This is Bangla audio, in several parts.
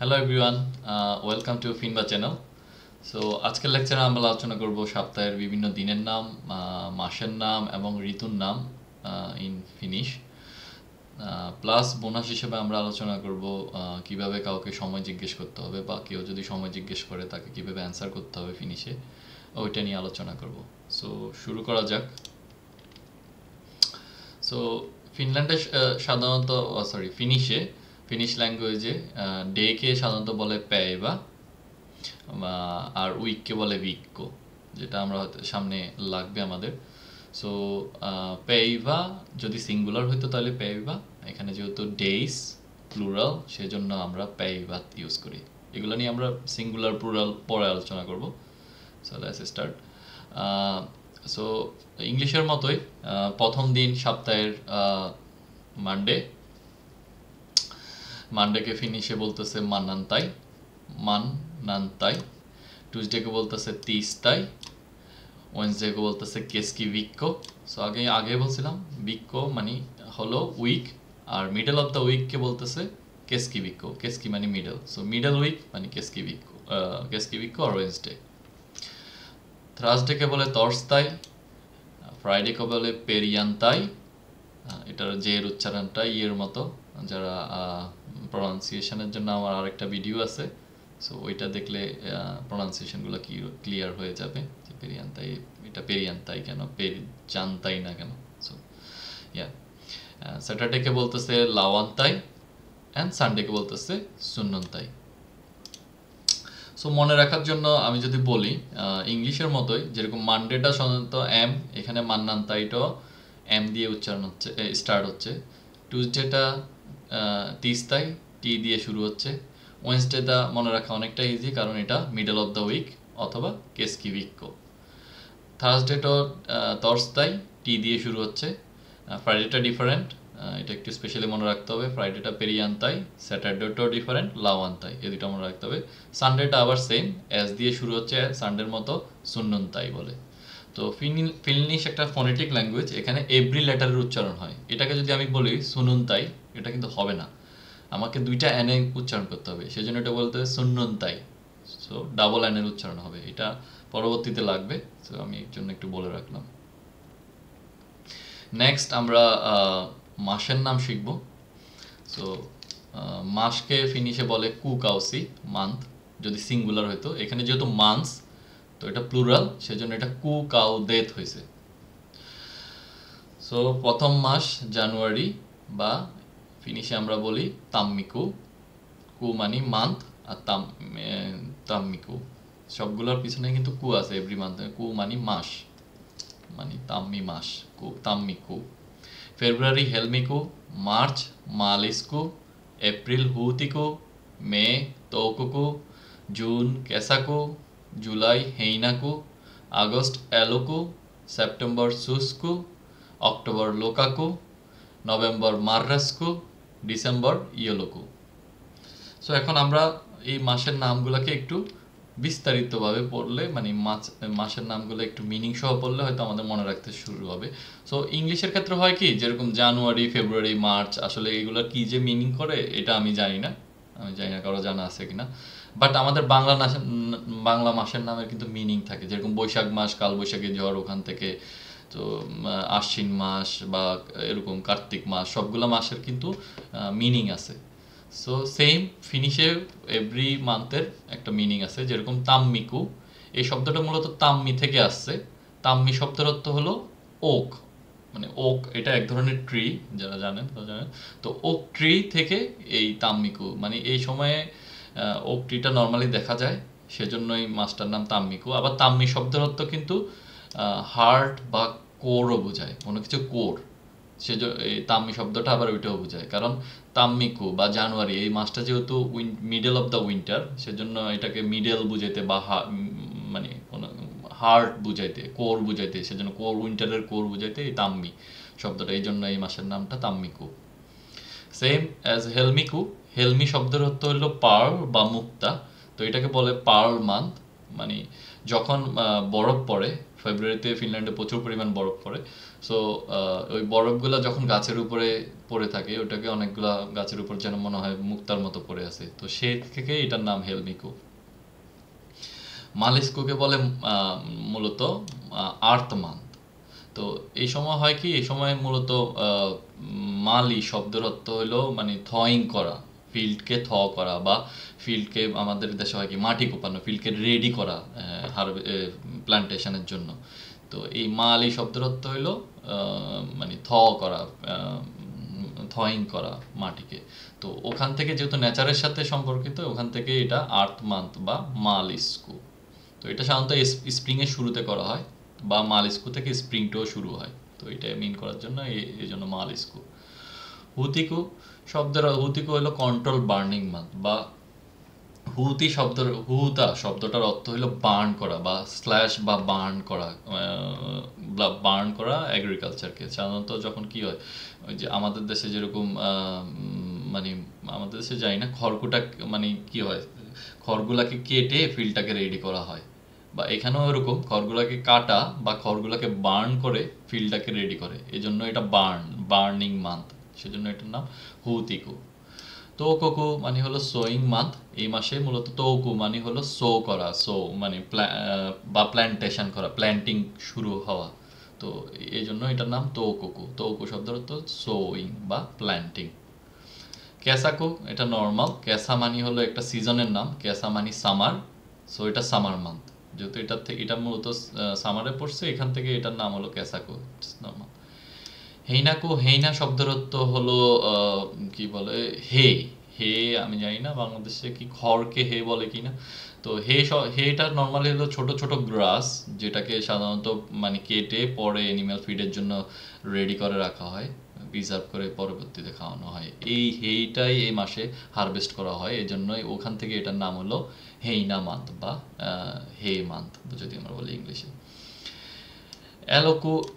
হ্যালো এভরিওয়ান, ওয়েলকাম টু ফিনবা চ্যানেল। সো আজকের লেকচারে আমরা আলোচনা করব সপ্তাহের বিভিন্ন দিনের নাম, মাসের নাম এবং ঋতুর নাম ইন ফিনিশ। প্লাস বোনাস হিসেবে আমরা আলোচনা করব কিভাবে কাউকে সময় জিজ্ঞেস করতে হবে বা কেউ যদি সময় জিজ্ঞেস করে তাকে কিভাবে অ্যান্সার করতে হবে ফিনিশে, ওইটা নিয়ে আলোচনা করব। সো শুরু করা যাক। সো ফিনল্যান্ডে সাধারণত ফিনিশ ল্যাঙ্গুয়েজে ডেকে সাধারণত বলে প্যাইবা আর উইককে বলে ভিক্কো, যেটা আমরা হয়তো সামনে লাগবে আমাদের। সো পেইভা যদি সিঙ্গুলার হইতো তাহলে পেইভা, এখানে যেহেতু ডেইস প্লুরাল সেজন্য আমরা পেইভা ইউজ করি। এগুলো নিয়ে আমরা সিঙ্গুলার প্লুরাল পরে আলোচনা করব। So let's start. সো ইংলিশের মতোই প্রথম দিন সপ্তাহের মানডেকে ফিনিশে বলতেছে মান্নান্তাই। টুইসডেকে বলতেছে তিস্তাই। ওয়েনসডেকে বলতেছে কেসকি ভিক্কো। সো আগে বলছিলাম ভিক্কো মানে হলো উইক, আর মিডল অফ দ্য উইককে বলতেছে কেসকি ভিক্কো। কেসকি মানে মিডল, সো মিডল উইক মানে কেসকি ভিক্কো আর ওয়েনসডে। থার্সডেকে বলে তর্সতাই। ফ্রাইডেকে বলে পেরিয়ান্তাই। এটার জের উচ্চারণটা ইয়ের মতো। যারা প্রনাউন্সিয়েশনের জন্য আমার আরেকটা ভিডিও আছে, সো ওইটা দেখলে প্রনাউন্সিয়েশনগুলো ক্লিয়ার হয়ে যাবে যে পেরিয়ান্তাই, এটা পেরিয়ান্তাই কেন, জানতাই না কেন। সো ইয়া, স্যাটারডেকে বলতেছে লাওয়ান্তাই অ্যান্ড সানডেকে বলতেছে সুন্নন্তাই। সো মনে রাখার জন্য আমি যদি বলি ইংলিশের মতোই, যেরকম মানডেটা সাধারণত এম, এখানে মান্নান্তাইটাও এম দিয়ে উচ্চারণ হচ্ছে, স্টার্ট হচ্ছে। টিউসডেটা তিস্তাই, টি দিয়ে শুরু হচ্ছে। ওয়েনসডেটা মনে রাখা অনেকটা ইজি, কারণ এটা মিডল অফ দ্য উইক অথবা কেসকি ভিক্কো। থার্সডেটাও তর্সতাই, টি দিয়ে শুরু হচ্ছে। ফ্রাইডেটা ডিফারেন্ট, এটা একটু স্পেশালি মনে রাখতে হবে। ফ্রাইডেটা পেরিয়ান্তাই, স্যাটারডেটাও ডিফারেন্ট, লাওয়ান্তাই, এই দুটো মনে রাখতে হবে। সানডেটা আবার সেম, এস দিয়ে শুরু হচ্ছে, সানডের মতো সুন্নন্তাই বলে। তো ফিনিশ একটা ফোনেটিক ল্যাঙ্গুয়েজ, এখানে এভরি লেটারের উচ্চারণ হয়। এটাকে যদি আমি বলি সুনুনতাই, এটা কিন্তু হবে না, আমাকে দুইটা এনে উচ্চারণ করতে হবে, সেজন্য এটা বলতে হবে সুন্নন্তাই। সো ডাবল এনের উচ্চারণ হবে, এটা পরবর্তীতে লাগবে, সো আমি এর জন্য একটু বলে রাখলাম। নেক্সট আমরা মাসের নাম শিখব। সো মাসকে ফিনিশে বলে কুকাউসি, মান্থ যদি সিঙ্গুলার হইতো। এখানে যেহেতু মান্থস, তো এটা প্লুরাল, সেজন্য এটা কুকাউদেত হয়েছে। সো প্রথম মাস জানুয়ারি, বা ফিনিশে আমরা বলি তাম্মিকু। কু মানি মান্থ, আর তাম্মিকু, সবগুলোর পিছনে কিন্তু কু আছে এভরি মান্থ। কু মানি মাস, মানে তাম্মি মাস, কু তাম্মিকু। ফেব্রুয়ারি হেলমিকু, মার্চ মালিসকু, এপ্রিল হুতিকু, মে তৌকুকু, জুন কেসাকু, জুলাই হেইনাকু, আগস্ট এলোকু, সেপ্টেম্বর সুসকু, অক্টোবর লোকাকু, নভেম্বর মার্রাসকু, ডিসেম্বর ইয়েলোকু। সো এখন আমরা এই মাসের নামগুলোকে একটু বিস্তারিতভাবে পড়লে, মানে মাসের নামগুলো একটু মিনিং সহ পড়লে হয়তো আমাদের মনে রাখতে শুরু হবে। সো ইংলিশের ক্ষেত্রে হয় কি, যেরকম জানুয়ারি, ফেব্রুয়ারি, মার্চ, আসলে এগুলো কি যে মিনিং করে এটা আমি জানি না কারো জানা আছে কিনা। বাট আমাদের বাংলা মাসের নামের কিন্তু মিনিং থাকে, যেরকম বৈশাখ মাস, কালবৈশাখী ঝড়, ওখান থেকে তো আশ্বিন মাস বা এরকম কার্তিক মাস, সবগুলো মাসের কিন্তু মিনিং আছে। সো সেম ফিনিশে এভরি মান্থের একটা মিনিং আছে, যেরকম তাম্মিকু, এই শব্দটা মূলত তাম্মি থেকে আসছে। তাম্মি শব্দের অর্থ হলো ওক, মানে ওক এটা এক ধরনের ট্রি, যারা জানেন তারা জানেন। তো ওক ট্রি থেকে এই তাম্মিকু, মানে এই সময়ে ওক ট্রিটা নর্মালি দেখা যায়, সেজন্যই মাছটার নাম তাম্মিকু। আবার তাম্মি শব্দের অর্থ কিন্তু হার্ট বা কোরও বোঝায়, কোনো কিছু কোর, এই তাম্মি শব্দটা আবার ওইটাও বোঝায়। কারণ তাম্মিকু বা জানুয়ারি, এই মাসটা যেহেতু মিডল অফ দ্য উইন্টার, সেজন্য এটাকে মিডল বুঝাইতে বা মানে হার্ট বুঝাইতে, কোর বুঝাইতে, সেজন্য উইন্টারের কোর বুঝাইতে এই তাম্মি শব্দটা, এই জন্য এই মাসের নামটা তাম্মিকু। সেম অ্যাজ হেলমিকু, হেলমি শব্দের অর্থ হলো পার্ল বা মুক্তা। তো এটাকে বলে পার্ল মান্থ, মানে যখন বরফ পড়ে ফেব্রুয়ারিতে ফিনল্যান্ডে প্রচুর পরিমাণ বরফ পড়ে। সো ওই বরফগুলা যখন গাছের উপরে পড়ে থাকে ওটাকে অনেকগুলা গাছের উপর যেন মনে হয় মুক্তার মতো পড়ে আছে, তো সে থেকে এটার নাম হেলমিকো। মালিস্কোকে বলে মূলত আর্থ মান্থ। তো এই সময় হয় কি, এই সময় মূলত মালি শব্দের অর্থ হলো মানে থইং করা, ফিল্ডকে করা, বা ফিল্ডকে আমাদের দেশে হয় কি মাটি কোপানো, ফিল্ডকে রেডি করা প্ল্যান্টেশনের জন্য। তো এই মালি শব্দের অর্থ হইলো মানে করা, থইং করা মাটিকে। তো ওখান থেকে যেহেতু নেচারের সাথে সম্পর্কিত, ওখান থেকে এটা আর্থ মান্থ বা মালিস্কু। তো এটা সাধারণত স্প্রিংয়ের শুরুতে করা হয়, বা মালিস্কু থেকে স্প্রিংটাও শুরু হয়। তো এটা মিন করার জন্য এই জন্য মালিস্কু। হুতিকু হুতিকু হলো কন্ট্রোল বার্নিং মান্থ, বা শব্দটার অর্থ হলো বার্ন করা বা স্ল্যাশ বা বার্ন করা, বার্ন করা এগ্রিকালচারকে। সাধারণত যখন কি হয়, ওই যে আমাদের দেশে যেরকম মানে আমাদের দেশে যাই না, খড়কুটা মানে কি হয়, খড়গুলাকে কেটে ফিল্ডটাকে রেডি করা হয়, বা এখানেও এরকম খড়গুলাকে কাটা বা খড়গুলাকে বার্ন করে ফিল্ডটাকে রেডি করে, এই জন্য এটা বার্নিং মান্থ, সেজন্য এটার নাম হুতিকু। তোকোকু মানে হলো সোয়িং মান্থ। এই মাসে মূলত তোকু মানে হলো সো করা, সো মানে বা প্ল্যান্টেশন করা, প্ল্যান্টিং শুরু হওয়া। তো এই জন্য এটার নাম তোকোকু। তোকু শব্দের অর্থ সোয়িং বা প্ল্যান্টিং। ক্যাসাকু এটা নর্মাল। ক্যাসা মানে হলো একটা সিজনের নাম, ক্যাসা মানে সামার, সো এটা সামার মান্থ। যেহেতু এটা মূলত সামারে পড়ছে, এখান থেকে এটার নাম হলো ক্যাসাকু, নর্মাল। হেইনাকু, হেইনা শব্দের অর্থ হলো কি বলে হে। হে আমি জানি না বাংলাদেশে কি খড়কে হে বলে কিনা। তো হেটা নর্মালি হলো ছোট ছোট গ্রাস, যেটাকে সাধারণত মানে কেটে পরে অ্যানিম্যাল ফিডের জন্য রেডি করে রাখা হয়, প্রিজার্ভ করে পরবর্তীতে খাওয়ানো হয়। এই হেইটাই এই মাসে হারভেস্ট করা হয়, এই জন্যই ওখান থেকে এটার নাম হলো হেইনা মান্থ বা হে মান্থ যদি আমরা বলি ইংলিশে।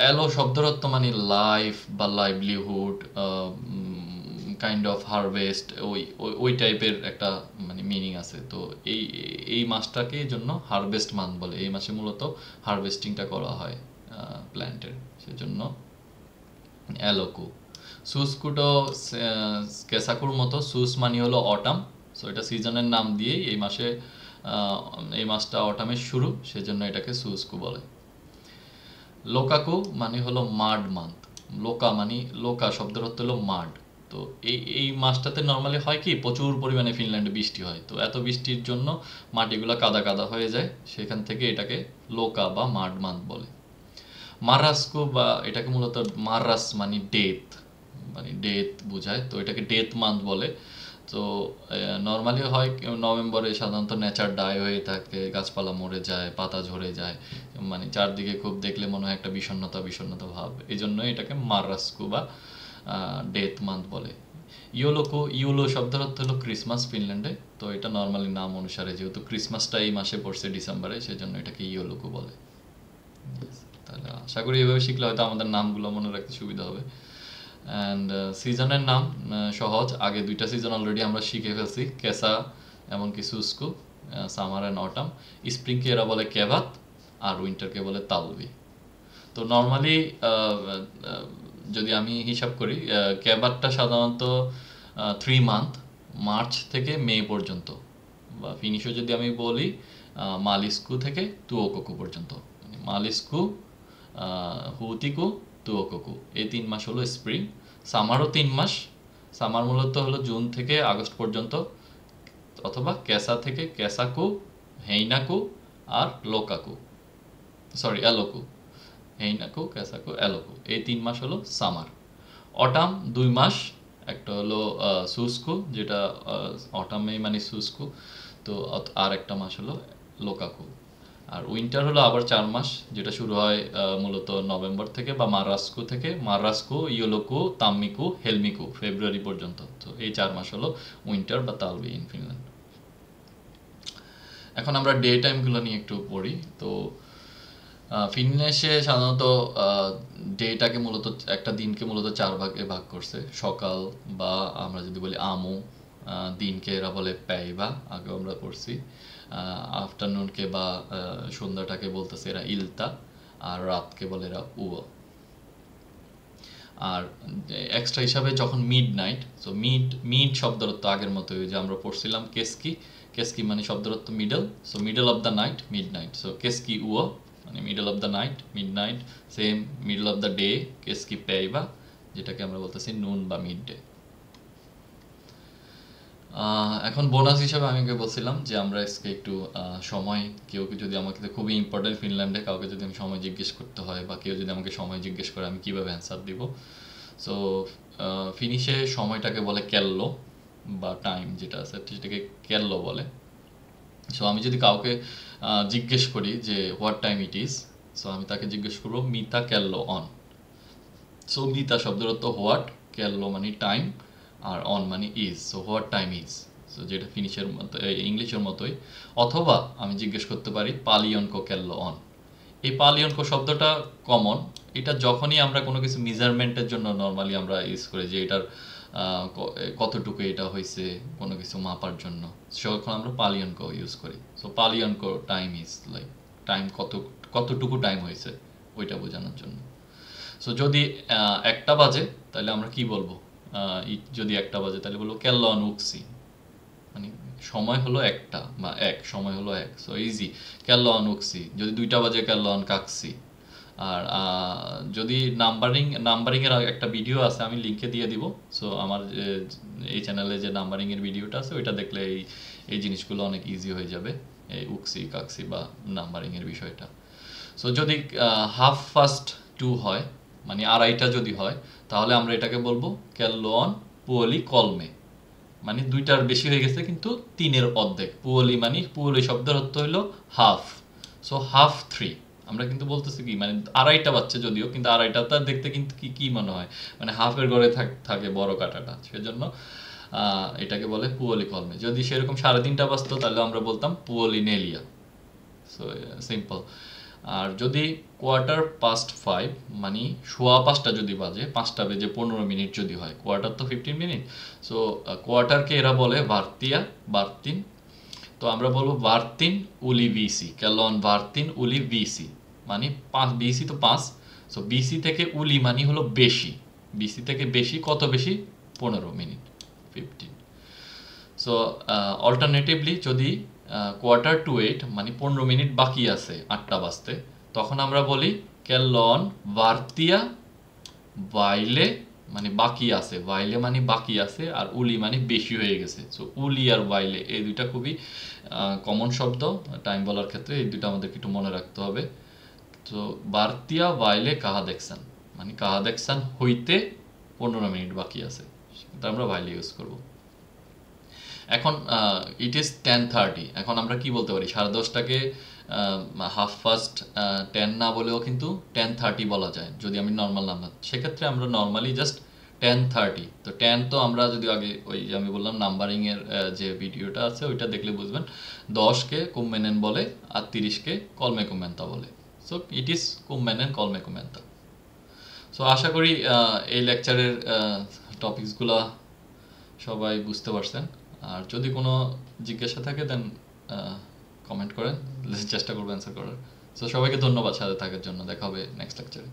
অ্যালো শব্দের অর্থ মানে লাইফ বা লাইভলিহুড, কাইন্ড অফ হারভেস্ট, ওই টাইপের একটা মানে মিনিং আছে। তো এই এই মাসটাকে এই জন্য হারভেস্ট মান্থ বলে। এই মাসে মূলত হারভেস্টিংটা করা হয় প্ল্যান্টের, সেজন্য অ্যালোকু। সুসকুটো কেসাকুর মতো, সুস মানে হলো অটাম, সো এটা সিজনের নাম দিয়েই এই মাসটা অটামের শুরু, সেজন্য এটাকে সুসকু বলে। লোকাকু মানে হলো মাড মান্থ। লোকা শব্দের অর্থ হলো মাড। তো এই মাসটাতে নর্মালি হয় কি, প্রচুর পরিমাণে ফিনল্যান্ডে বৃষ্টি হয়। তো এত বৃষ্টির জন্য মাটিগুলো কাদা কাদা হয়ে যায়, সেখান থেকে এটাকে লোকা বা মাড মান্থ বলে। মারাস্কু বা এটাকে মূলত মারাস মানে ডেথ বোঝায়, তো এটাকে ডেথ মান্থ বলে। তো নর্মালি হয় নভেম্বরে, সাধারণত নেচার ডাই হয়ে থাকে, গাছপালা মরে যায়, পাতা ঝরে যায়, মানে চারদিকে খুব দেখলে মনে হয় একটা বিষণ্ণতা বিষণ্ণতা ভাব, এই জন্য এটাকে মার্রাস্কু বা ডেথ মান্থ বলে। ইউলো শব্দের অর্থ হলো ক্রিসমাস ফিনল্যান্ডে। তো এটা নর্মালি নাম অনুসারে, যেহেতু ক্রিসমাসটা এই মাসে পড়ছে ডিসেম্বরে, সেজন্য এটাকে ইয়োলোকু বলে। তাহলে আশা করি এভাবে শিখলে হয়তো আমাদের নামগুলো মনে রাখতে সুবিধা হবে। অ্যান্ড সিজনের নাম সহজ, আগে দুইটা সিজন অলরেডি আমরা শিখে ফেলছি, কেসা এমনকি সুস্কু, সামার অ্যান্ড অটাম। স্প্রিংকে এরা বলে কেভাত, আর উইন্টারকে বলে তালবি। তো নর্মালি যদি আমি হিসাব করি, কেভাতটা সাধারণত 3 মান্থ, মার্চ থেকে মে পর্যন্ত, বা ফিনিশও যদি আমি বলি মালিস্কু থেকে তুওকোকু পর্যন্ত। মালিস্কু, হুতিকু, তুওকোকু, এই 3 মাস হলো স্প্রিং। সামারও 3 মাস, সামার মূলত হলো জুন থেকে আগস্ট পর্যন্ত, অথবা থেকে কেসাকু, হেইনাকু আর অ্যালোকু। হেইনাকু, কেসাকু, অ্যালোকু, এই 3 মাস হলো সামার। অটাম 2 মাস, একটা হলো সুস্কু, যেটা অটামে মানে সুস্কু, তো আর একটা মাস হলো লোকাকু। আর উইন্টার হলো আবার 4 মাস, যেটা শুরু হয় মূলত নভেম্বর থেকে বা মার্রাস্কু, ইয়োলোকু, তাম্মিকু, হেলমিকু, ফেব্রুয়ারি পর্যন্ত। তো এই 4 মাস হলো উইন্টার বা তালবি ইন ফিনল্যান্ড। এখন আমরা ডে টাইমগুলো নিয়ে একটু পড়ি। তো ফিনল্যান্ডে সাধারণত ডেটাকে মূলত একটা দিনকে মূলত 4 ভাগে ভাগ করছে। সকাল, বা আমরা যদি বলি আমু, দিনকে এরা বলে প্যাইবা, আগে আমরা পড়ছি। আফটারনুনকে বা সন্ধ্যাটাকে বলতেছে এরা ইলতা, আর রাতকে বলে এরা উও। আর এক্সট্রা হিসাবে যখন মিড নাইট, সো মিড শব্দের অর্থ আগের মতো যে আমরা পড়ছিলাম কেসকি, কেসকি মানে শব্দের অর্থ middle, so middle of the night midnight, so কেসকি উও মানে middle of the night midnight. Same middle of the day কেসকি পেইবা, যেটাকে আমরা বলতেছি নুন বা মিড ডে। এখন বোনাস হিসাবে আমি বলছিলাম যে আমরা আজকে একটু সময়, কেউ যদি আমাকে খুবই ইম্পর্টেন্ট ফিনল্যান্ডে কাউকে যদি আমি সময় জিজ্ঞেস করতে হয় বা কেউ যদি আমাকে সময় জিজ্ঞেস করে আমি কীভাবে অ্যান্সার দিব। সো ফিনিশে সময়টাকে বলে কেল্লো বা টাইম যেটা আছে সেটাকে কেল্লো বলে। সো আমি যদি কাউকে জিজ্ঞেস করি যে what time it is, so আমি তাকে জিজ্ঞেস করবো মিতা কেল্লো অন। সো মিতা শব্দের অর্থ হোয়াট, কেল্লো মানে টাইম, আর অন মানে is, so what time is, so যেটা ফিনিশের মতো ইংলিশের মতোই। অথবা আমি জিজ্ঞেস করতে পারি পালিয়নকো কেল্লো অন। এই পালিয়নকো শব্দটা কমন, এটা যখনই আমরা কোনো কিছু মেজারমেন্টের জন্য নর্মালি আমরা ইউজ করি যে এটার কতটুকু এটা হয়েছে কোনো কিছু মাপার জন্য, তখন আমরা পালিয়নকো ইউজ করি। সো পালিয়নকো টাইম ইজ লাইক টাইম কতটুকু টাইম হয়েছে ওইটা বোঝানোর জন্য। সো যদি 1টা বাজে তাহলে আমরা কি বলবো, যদি 1টা বাজে তাহলে বলবো কেল্লন উকসি, মানে সময় হলো 1টা বা 1 সময় হলো 1, সো ইজি কেল্লন উকসি। যদি 2টা বাজে কেল্লন কাকসি। আর যদি নাম্বারিংয়ের একটা ভিডিও আছে আমি লিঙ্কে দিয়ে দিব, সো আমার এই চ্যানেলে যে নাম্বারিংয়ের ভিডিওটা আছে ওইটা দেখলে এই জিনিসগুলো অনেক ইজি হয়ে যাবে, এই উকসি কাকসি বা নাম্বারিংয়ের বিষয়টা। সো যদি 1/2 হয় মানে 2:30 যদি হয় তাহলে আমরা এটাকে বলবো কেল্লন পুয়লি কলমে, মানে 2টার বেশি হয়ে গেছে কিন্তু 3-এর অর্ধেক। পুয়লি মানে পুয়লি শব্দের অর্থ হলো হাফ, সো 2:30। আমরা কিন্তু বলতেছি কি মানে 2:30 বাজছে যদিও, কিন্তু 2:30টা দেখতে কিন্তু কি মনে হয় মানে হাফের ঘরে থাকে বড় কাটাটা, সেজন্য এটাকে বলে পুয়লি কলমে। যদি সেরকম 3:30 বাজতো তাহলে আমরা বলতাম পুয়লি নেলিয়া। So simple. আর যদি 5:15 মানে 5:15 যদি বাজে, 5টা বেজে 15 মিনিট যদি হয়, কোয়ার্টার তো 15 মিনিট, সো কোয়ার্টারকে এরা বলে ভার্তিয়া বার্তিন। তো আমরা বলবো বার্তিন উলি বিসি, কেলন বার্তিন উলি বিসি মানে 5 বিসি তো 5, সো বিসি থেকে উলি মানে হলো বেশি, বিসি থেকে বেশি কত বেশি 15 মিনিট 15। সো অল্টারনেটিভলি যদি 7:45 মানে 15 মিনিট বাকি আছে 8টা বাজতে, তখন আমরা বলি কেল্লন ভার্তিয়া বাইলে মানে বাকি আছে, বাইলে মানে বাকি আছে, আর উলি মানে বেশি হয়ে গেছে। সো উলি আর বাইলে এই দুইটা খুবই কমন শব্দ টাইম বলার ক্ষেত্রে, এই দুটো আমাদেরকে একটু মনে রাখতে হবে। তো ভার্তিয়া বাইলে কাহা দেখছেন মানে কাহা দেখছেন হইতে 15 মিনিট বাকি আছে, সেটা আমরা বাইলে ইউজ করব। এখন ইট ইজ 10:30, এখন আমরা কি বলতে পারি 10:30টাকে 10:30 না বলেও কিন্তু 10:30 বলা যায় যদি আমি নর্মাল নাম্বার, সেক্ষেত্রে আমরা নর্মালি জাস্ট 10:30। তো 10 তো আমরা যদি আগে ওই যে আমি বললাম নাম্বারিংয়ের যে ভিডিওটা আছে ওইটা দেখলে বুঝবেন 10কে কুম্মেনেন বলে আর 30কে কলমে কুমেন্তা বলে। সো ইট ইজ কুম্মেনেন কলমে কুমেন্তা। সো আশা করি এই লেকচারের টপিকসগুলো সবাই বুঝতে পারছেন। আর যদি কোনো জিজ্ঞাসা থাকে দেন কমেন্ট করেন, চেষ্টা করবো অ্যান্সার করার। সো সবাইকে ধন্যবাদ সাথে থাকার জন্য, দেখা হবে নেক্সট লেকচারে।